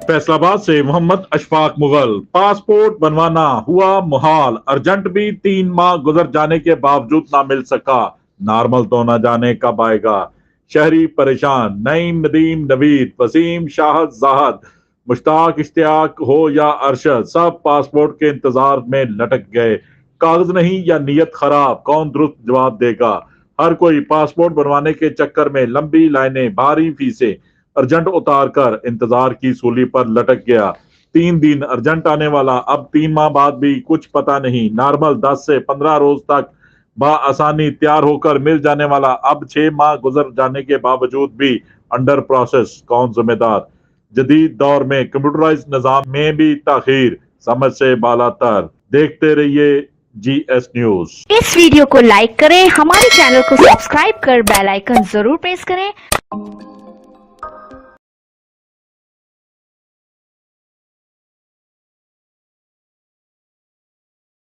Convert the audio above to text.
फैसलाबाद से मोहम्मद अशफाक मुगल। पासपोर्ट बनवाना हुआ मुहाल, अर्जेंट भी 3 माह गुजर जाने के बावजूद ना मिल सका। नॉर्मल तो न जाने कब आएगा, शहरी परेशान। नईम, नदीम, नवीद, वसीम, शाहद, जाहद, मुश्ताक, इश्तियाक हो या अरशद, सब पासपोर्ट के इंतजार में लटक गए। कागज नहीं या नीयत खराब, कौन दुरुस्त जवाब देगा। हर कोई पासपोर्ट बनवाने के चक्कर में लंबी लाइनें, भारी फीसें, अर्जेंट उतार कर इंतजार की सूली पर लटक गया। 3 दिन अर्जेंट आने वाला, अब 3 माह बाद भी कुछ पता नहीं। नॉर्मल 10 से 15 रोज तक आसानी तैयार होकर मिल जाने वाला, अब 6 माह गुजर जाने के बावजूद भी अंडर प्रोसेस। कौन जिम्मेदार। जदीद दौर में कंप्यूटराइज निजाम में भी ताखीर, समझ से बालातर। देखते रहिए GS न्यूज। इस वीडियो को लाइक करें, हमारे चैनल को सब्सक्राइब कर बेल आइकन जरूर प्रेस करें।